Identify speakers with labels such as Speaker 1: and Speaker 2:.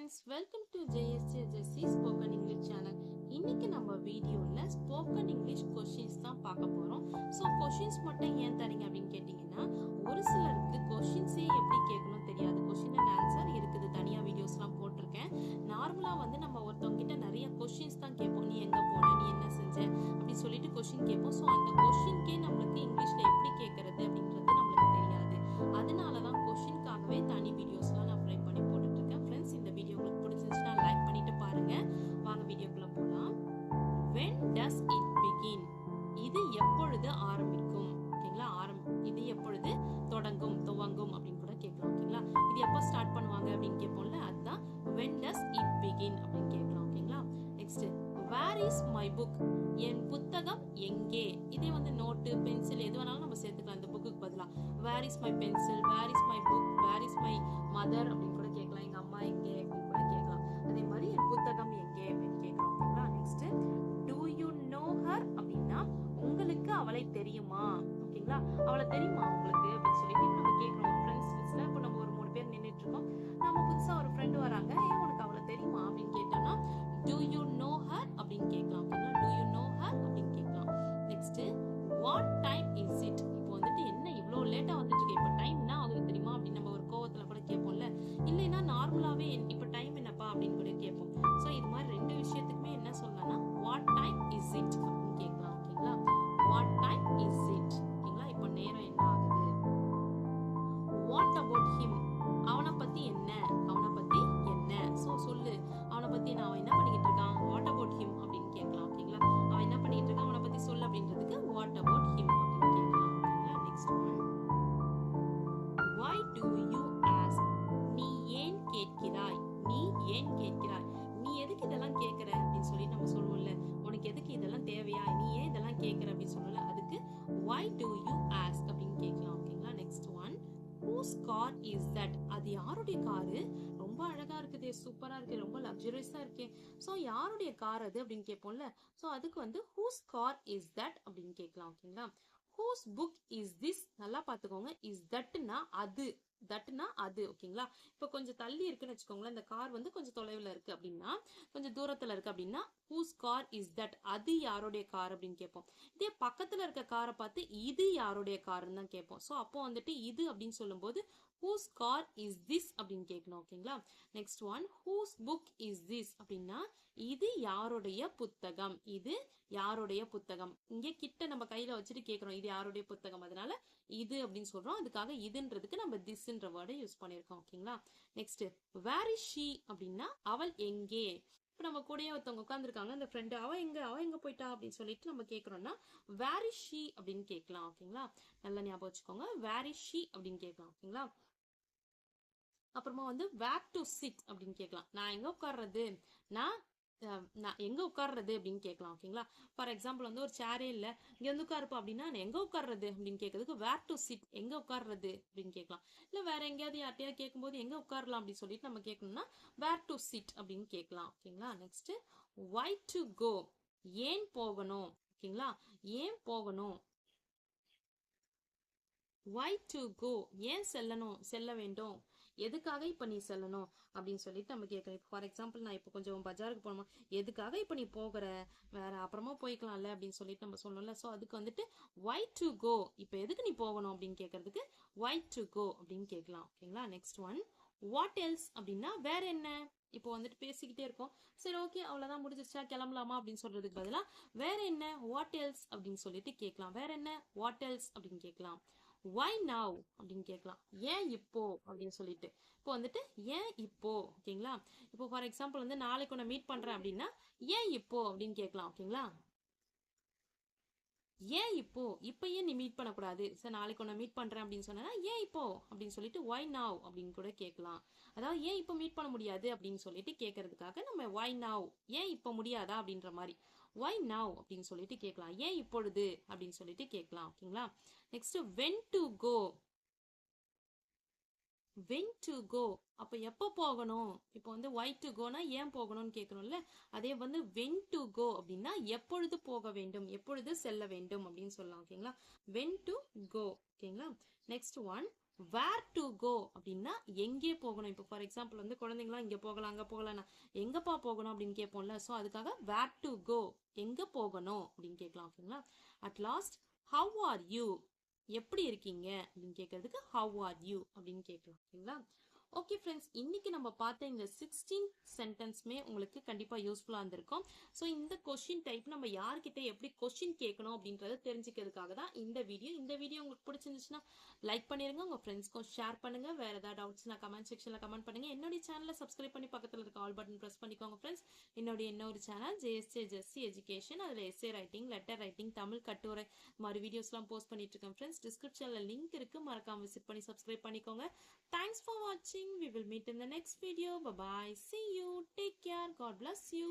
Speaker 1: friends, welcome to JSJSC Spoken English channel. இன்னைக்கு நம்ம வீடியோல ஸ்போக்கன் இங்கிலீஷ் கொஸ்டின்ஸ் தான் பார்க்க போறோம். ஸோ கொஸ்டின்ஸ் மட்டும் ஏன் தரீங்க அப்படின்னு கேட்டிங்கன்னா, ஒரு சிலருக்கு கொஸ்டின்ஸே எப்படி கேட்கணும் தெரியாது. கொஸ்டின் அண்ட் ஆன்சர் இருக்குது, தனியா வீடியோஸ்லாம் போட்டிருக்கேன். நார்மலா வந்து நம்ம ஒருத்தவங்க கிட்ட நிறைய கொஸ்டின்ஸ் தான் கேட்போம். நீ எங்க போன, நீ என்ன செஞ்ச அப்படி சொல்லிட்டு கொஸ்டின் கேட்போம். ஸோ அந்த கொஸ்டின்கே நம்மளுக்கு இங்கிலீஷ்ல எப்படி கேட்கறது அப்படின்றது நம்மளுக்கு தெரியாது. அதனால தான் கொஸ்டின்காகவே தனி வீடியோஸ்லாம் நான் ஃப்ரேம் பண்ணி போட்டுட்டு இருக்கேன். ஃப்ரெண்ட்ஸ், இந்த வீடியோ உங்களுக்கு பிடிச்சிருந்துச்சுன்னா லைக் பண்ணிட்டு பாருங்க. வாங்க வீடியோக்குள்ள போலாம். When does it begin? இது எப்பொழுது ஆரம்பிக்கும்? ஓகேங்களா? இது எப்பொழுது துவங்கும் அப்படின்னு கூட கேட்கலாம். ஓகேங்களா? இது எப்போ ஸ்டார்ட் பண்ணுவாங்க அப்படின்னு கேட்போம்ல, அதுதான் when does it begin அப்படின்னு கேட்கலாம். ஓகேங்களா? Next, where is my book? என் புத்தகம் எங்கே? இதே வந்து நோட்டு, பென்சில் எது வேணாலும் நம்ம சேர்த்துக்கலாம் இந்த புக்குக்கு பதிலா. where is my pencil, where is my book, where is my mother அப்படின்னு கூட கேட்கலாம். எங்க அம்மா எங்கே அப்படின்னு கூட கேட்கலாம். அதே மாதிரி என் புத்தகம் எங்கே அப்படின்னு கேட்கலாம். ஓகேங்களா? Next, do you know her அப்படின்னா உங்களுக்கு அவளை தெரியுமா? ஓகேங்களா? அவளை தெரியுமா உங்களுக்கு அப்படின்னு சொல்லிட்டு நம்ம கேட்கறோம். ஃப்ரெண்ட்ஸ் லிஸ்ட்ல இப்போ நம்ம ஒரு 3 பேர் நின்னுட்டு இருக்கோம். நம்ம புதுசா ஒரு ஃப்ரெண்ட் வராங்க, உனக்கு அவளை தெரியுமா அப்படின்னு கேட்டோம்னா do you know her அப்படின்னு கேட்கலாம். ஓகேங்களா? do you know her அப்படின்னு கேட்கலாம். Next, what time is it? இப்போ வந்துட்டு என்ன இவ்ளோ லேட்டா வந்துட்டு இருக்கு, இப்போ டைம் என்ன ஆகுது தெரியுமா அப்படின்னு நம்ம ஒரு கோவத்துல கூட கேட்போம்ல. இல்லைன்னா நார்மலாவே இப்போ டைம் என்னப்பா அப்படின்னு கூட கேட்போம். ஸோ இது மாதிரி ரெண்டு விஷயத்துக்குமே என்ன சொல்லலாம்னா what time is it அப்படின்னு கேட்கலாம். ஓகேங்களா? what time is it? ஓகேங்களா? இப்போ நேரம் என்ன ஆகுது. what about him? அவனை பத்தி என்ன, அவனை பத்தி என்ன. ஸோ சொல்லு, அவனை பத்தி நான் என்ன பண்ணிக்கிட்டு இருக்கான், what about him அப்படின்னு கேட்கலாம். ஓகேங்களா? அவன் என்ன பண்ணிட்டு இருக்கான், அவனை பத்தி சொல்லு அப்படின்றதுக்கு what about him அப்படின்னு கேட்கலாம். ஓகேங்களா? Next one, why do you ask? நீ ஏன் கேட்கிறாய், நீ ஏன் கேட்கிறாய். நீ எதுக்கு இதெல்லாம் கேட்கிற அப்படின்னு சொல்லி நம்ம சொல்லுவோம்ல, உனக்கு எதுக்கு இதெல்லாம் தேவையா, நீ ஏன் இதெல்லாம் கேட்கிற அப்படின்னு சொல்லல, அதுக்கு why do you ask அப்படின்னு கேட்கலாம். ஓகேங்களா? Next one, whose car is that? அது யாருடைய காரு, ரொம்ப அழகா இருக்குது, சூப்பரா இருக்கு, ரொம்ப லக்ஸரியஸா இருக்கே, சோ யாருடைய கார் அது அப்படின்னு கேட்போம்ல. சோ அதுக்கு வந்து whose car is that அப்படின்னு கேட்கலாம். ஓகேங்களா? whose book is this? நல்லா பாத்துக்கோங்க, is thatனா அது, தட்னா அது. ஓகேங்களா? இப்போ கொஞ்சம் தள்ளி இருக்குன்னு வச்சுக்கோங்களேன், இந்த கார் வந்து கொஞ்சம் தொலைவில் இருக்கு அப்படின்னா, கொஞ்சம் தூரத்துல இருக்கு அப்படின்னா whose car is that? அது யாருடைய கார் அப்படின்னு கேட்போம். இதே பக்கத்துல இருக்க காரை பார்த்து இது யாருடைய காருன்னு தான் கேட்போம். ஸோ அப்போ வந்துட்டு இது அப்படின்னு சொல்லும்போது whose car is this அப்படின்னு கேட்கணும். ஓகேங்களா? Next one, whose book is this அப்படின்னா இது யாருடைய புத்தகம், இது யாருடைய புத்தகம். இங்கே கிட்ட நம்ம கையில வச்சுட்டு கேட்கிறோம், இது யாருடைய புத்தகம், அதனால இது அப்படின்னு சொல்றோம். அதுக்காக இதுன்றதுக்கு நம்ம திஸ்ன்ற வேர்டை யூஸ் பண்ணிருக்கோம். ஓகேங்களா? நெக்ஸ்ட், வேர் இஸ் ஷீ அப்படின்னா அவள் எங்கே. இப்போ நம்ம கூடயே ஒருத்தவங்க உட்காந்துருக்காங்க, அந்த ஃப்ரெண்டு, அவ எங்க போயிட்டா அப்படின்னு சொல்லிட்டு நம்ம கேட்கறோம்னா வேர் இஸ் ஷீ அப்படின்னு கேட்கலாம். ஓகேங்களா? நல்லா ஞாபகம் வச்சுக்கோங்க, வேர் இஸ் ஷீ அப்படின்னு கேட்கலாம். ஓகேங்களா? அப்புறமா வந்து வேர் டு சிட் அப்படின்னு கேட்கலாம். நான் எங்க உட்கார்றது, நான் எங்க உட்கார்றது அப்படின்னு கேட்கலாம். ஓகேங்களா? ஃபார் எக்ஸாம்பிள் வந்து ஒரு சேரே இல்ல, இங்க வந்து உட்காருப்பா அப்படின்னா எங்க உட்கார்றது அப்படின்னு கேட்கறதுக்கு வேர் டு சிட், எங்க உட்கார்றது அப்படின்னு கேட்கலாம். இல்ல வேற எங்கேயாவது யார்ட்டையாவது கேட்கும்போது எங்க உட்காரலாம் அப்படின்னு சொல்லிட்டு நம்ம கேட்கணும்னா வேர் டு சிட் அப்படின்னு கேட்கலாம். ஓகேங்களா? Next, why to go? ஏன் போகணும். ஓகேங்களா? ஏன் போகணும். why to go? ஏன் செல்ல வேண்டும், எதுக்காக இப்ப நீ செல்லணும் அப்படின்னு சொல்லிட்டு நம்ம கேட்கலாம். ஃபார் எக்ஸாம்பிள், நான் இப்போ கொஞ்சம் பஜாருக்கு போகணுமா, எதுக்காக இப்ப நீ போகிற, வேற அப்புறமா போய்க்கலாம்ல அப்படின்னு சொல்லிட்டு நம்ம சொல்லணும்ல. ஸோ அதுக்கு வந்துட்டு why to go, இப்ப எதுக்கு நீ போகணும் அப்படின்னு கேட்கறதுக்கு why to go அப்படின்னு கேட்கலாம். ஓகேங்களா? நெக்ஸ்ட் ஒன், what else அப்படின்னா வேற என்ன. இப்போ வந்துட்டு பேசிக்கிட்டே இருக்கோம், சரி ஓகே அவ்வளவுதான் முடிஞ்சிருச்சா கிளம்பலாமா அப்படின்னு சொல்றதுக்கு பதிலா வேற என்ன, what else அப்படின்னு சொல்லிட்டு கேட்கலாம். வேற என்ன, what else அப்படின்னு கேட்கலாம். why now அப்படின்னு கேட்கலாம். ஏன் இப்போ அப்படின்னு சொல்லிட்டு. இப்போ வந்துட்டு ஏன் இப்போ. ஓகேங்களா? இப்போ ஃபார் எக்ஸாம்பிள் வந்து நாளைக்கு உன்னை மீட் பண்றேன் அப்படின்னா ஏன் இப்போ அப்படின்னு கேட்கலாம். ஓகேங்களா? ஏன் இப்போ, இப்ப ஏன் நீ மீட் பண்ணக்கூடாது, சார் நாளைக்கு உன்னை மீட் பண்றேன் அப்படின்னு சொன்னா ஏன் இப்போ அப்படின்னு சொல்லிட்டு why now அப்படின்னு கூட கேட்கலாம். அதாவது ஏன் இப்போ மீட் பண்ண முடியாது அப்படின்னு சொல்லிட்டு கேட்கறதுக்காக நம்ம why now, ஏன் இப்போ முடியாதா அப்படின்ற மாதிரி why now அப்படின்னு சொல்லிட்டு கேட்கலாம். ஏன் இப்பொழுது அப்படின்னு சொல்லிட்டு கேட்கலாம். ஓகேங்களா? Next, when to go. when to go அப்ப எப்போ போகணும். இப்போ வந்து why to goனா ஏன் போகணும்னு கேட்கணும்ல, அதே வந்து when to go அப்படின்னா எப்பொழுது போக வேண்டும், எப்பொழுது செல்ல வேண்டும் அப்படின்னு சொல்லலாம். ஓகேங்களா? when to go. ஓகேங்களா? Next one, where to go அப்படின்னா எங்கே போகணும். இப்போ ஃபார் எக்ஸாம்பிள் வந்து குழந்தைங்களாம் இங்கே போகலாம் அங்கே போகலாம், எங்கப்பா போகணும் அப்படின்னு கேட்போம்ல. ஸோ அதுக்காக வேர் டு கோ எங்கே போகணும் அப்படின்னு கேட்கலாம். ஓகேங்களா. At last how are you எப்படி இருக்கீங்க அப்படின்னு கேட்கறதுக்கு ஹவ் ஆர் யூ அப்படின்னு கேட்கலாம். ஓகேங்களா. ஓகே ஃப்ரெண்ட்ஸ், இன்னைக்கு நம்ம பார்த்த இந்த 16 சென்டென்ஸ்மே உங்களுக்கு கண்டிப்பாக யூஸ்ஃபுல்லாக இருந்திருக்கும். ஸோ இந்த கொஷின் டைப் நம்ம யார்கிட்ட எப்படி கொஷின் கேட்கணும் அப்படின்றத தெரிஞ்சுக்கிறதுக்காக தான் இந்த வீடியோ உங்களுக்கு பிடிச்சிருந்துச்சுன்னா லைக் பண்ணிருங்க, உங்கள் ஃப்ரெண்ட்ஸ்க்கும் ஷேர் பண்ணுங்க. வேறு ஏதாவது டவுட்ஸ்னா கமெண்ட் செக்ஷனில் கமெண்ட் பண்ணுங்க. என்னுடைய சேனலை சப்ஸ்கிரைப் பண்ணி பக்கத்தில் இருக்க ஆல் பட்டன் ப்ரெஸ் பண்ணிக்கோங்க ஃப்ரெண்ட்ஸ். இன்னொரு சேனல் ஜேஎஸ்ஜே ஜெஸ்ஸி எஜுகேஷன், அதில் S A writing, letter writing, Tamil கட்டுரை மாதிரி வீடியோஸ்லாம் போஸ்ட் பண்ணிட்டு இருக்கேன் ஃப்ரெண்ட்ஸ். டிஸ்கிரிப்ஷனில் லிங்க் இருக்கு, மறக்காம விசிட் பண்ணி சப்ஸ்கிரைப் பண்ணிக்கோங்க. Thanks for watching. We will meet in the next video. Bye bye. See you. Take care. God bless you.